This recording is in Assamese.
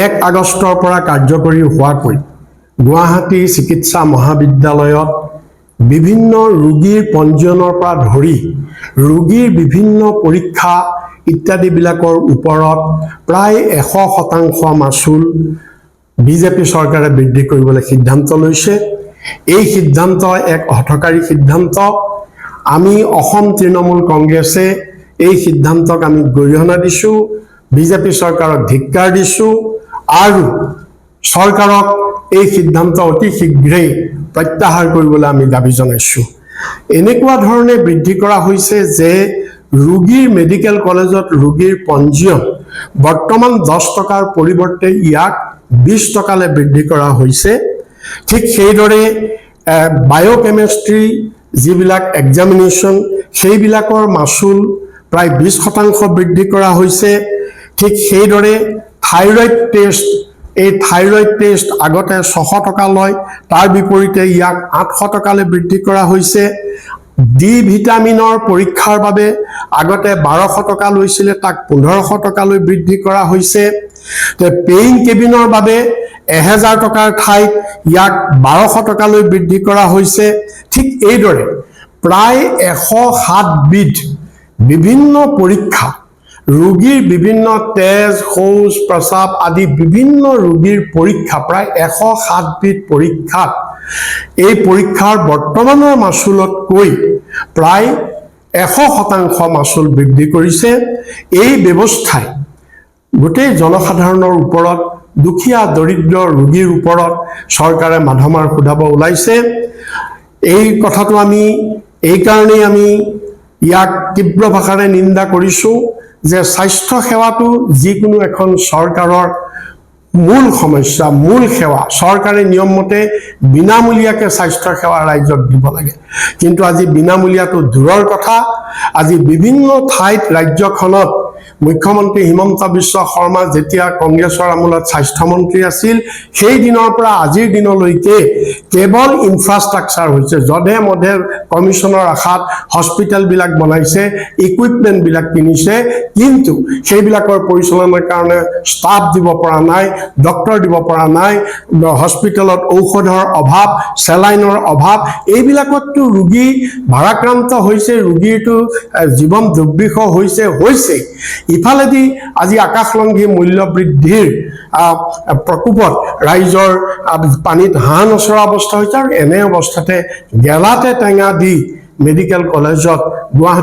1 আগষ্টৰ পৰা কাৰ্যকৰী হোৱাকৈ গুৱাহাটী চিকিৎসা মহাবিদ্যালয়ত বিভিন্ন ৰোগীৰ পঞ্জীয়নৰ পৰা ধৰি ৰোগীৰ বিভিন্ন পৰীক্ষা ইত্যাদিবিলাকৰ ওপৰত প্ৰায় 100% মাচুল বিজেপি চৰকাৰে বৃদ্ধি কৰিবলৈ সিদ্ধান্ত লৈছে। এই সিদ্ধান্ত এক হঠকাৰী সিদ্ধান্ত। আমি অসম তৃণমূল কংগ্ৰেছে এই সিদ্ধান্তক আমি গৰিহণা দিছো, বিজেপি চৰকাৰক ধিক্কাৰ দিছো আৰু চৰকাৰক এই সিদ্ধান্ত অতি শীঘ্ৰেই প্ৰত্যাহাৰ কৰিবলৈ আমি দাবী জনাইছো। এনেকুৱা ধৰণে বৃদ্ধি কৰা হৈছে যে ৰোগীৰ মেডিকেল কলেজত ৰোগীৰ পঞ্জীয়ন বৰ্তমান 10 টকাৰ পৰিৱৰ্তে ইয়াক 20 টকালৈ বৃদ্ধি কৰা হৈছে। ঠিক সেইদৰে বায়োকেমিষ্ট্ৰি যিবিলাক এক্সামিনেশ্যন সেইবিলাকৰ মাচুল প্ৰায় 20% বৃদ্ধি কৰা হৈছে। ঠিক সেইদৰে থাইৰয়েড টেষ্ট, এই থাইৰয়েড টেষ্ট আগতে 600 টকা লয়, তাৰ বিপৰীতে ইয়াক 800 টকালৈ বৃদ্ধি কৰা হৈছে। ডি ভিটামিনৰ পৰীক্ষাৰ বাবে আগতে 1200 টকা লৈছিলে, তাক 1500 টকালৈ বৃদ্ধি কৰা হৈছে। পেইন কেবিনৰ বাবে 1000 টকাৰ ঠাইত ইয়াক 1200 টকালৈ বৃদ্ধি কৰা হৈছে। ঠিক এইদৰে প্ৰায় 107 বিধ বিভিন্ন পৰীক্ষা, ৰোগীৰ বিভিন্ন তেজ, শৌচ, প্ৰস্ৰাৱ আদি বিভিন্ন ৰোগীৰ পৰীক্ষা প্ৰায় 107 বিধ পৰীক্ষাত এই পৰীক্ষাৰ বৰ্তমানৰ মাচুলতকৈ প্ৰায় 100% মাচুল বৃদ্ধি কৰিছে। এই ব্যৱস্থাই গোটেই জনসাধাৰণৰ ওপৰত, দুখীয়া দৰিদ্ৰ ৰোগীৰ ওপৰত চৰকাৰে মাধমাৰ সুধাব ওলাইছে। এই কথাটো আমি এইকাৰণেই আমি ইয়াক তীব্ৰ ভাষাৰে নিন্দা কৰিছো যে স্বাস্থ্য সেৱাটো যিকোনো এখন চৰকাৰৰ মূল সমস্যা, মূল সেৱা। চৰকাৰে নিয়ম মতে বিনামূলীয়াকৈ স্বাস্থ্য সেৱা ৰাইজক দিব লাগে, কিন্তু আজি বিনামূলীয়াটো দূৰৰ কথা। আজি বিভিন্ন ঠাইত ৰাজ্যখনত মুখ্যমন্ত্ৰী হিমন্ত বিশ্ব শৰ্মা যেতিয়া কংগ্ৰেছৰ আমোলত স্বাস্থ্যমন্ত্ৰী আছিল, সেই দিনৰ পৰা আজিৰ দিনলৈকে কেৱল ইনফ্ৰাষ্ট্ৰাকচাৰ হৈছে, যধে মধে কমিশ্যনৰ আশাত হস্পিটেলবিলাক বনাইছে, ইকুইপমেণ্টবিলাক কিনিছে, কিন্তু সেইবিলাকৰ পৰিচালনাৰ কাৰণে ষ্টাফ দিব পৰা নাই, ডক্টৰ দিব পৰা নাই, হস্পিটেলত ঔষধৰ অভাৱ, চেলাইনৰ অভাৱ। এইবিলাকততো ৰোগী ভাৰাক্ৰান্ত হৈছে, ৰোগীৰটো জীৱন দুৰ্বিষহ হৈছে। ইফালেদি আজি আকাশলংঘী মূল্য বৃদ্ধিৰ প্ৰকোপত ৰাইজৰ পানীত হাঁহ নচৰা অৱস্থা হৈছে। আৰু এনে অৱস্থাতে গেলাতে টেঙা দি মেডিকেল কলেজত গুৱাহাটী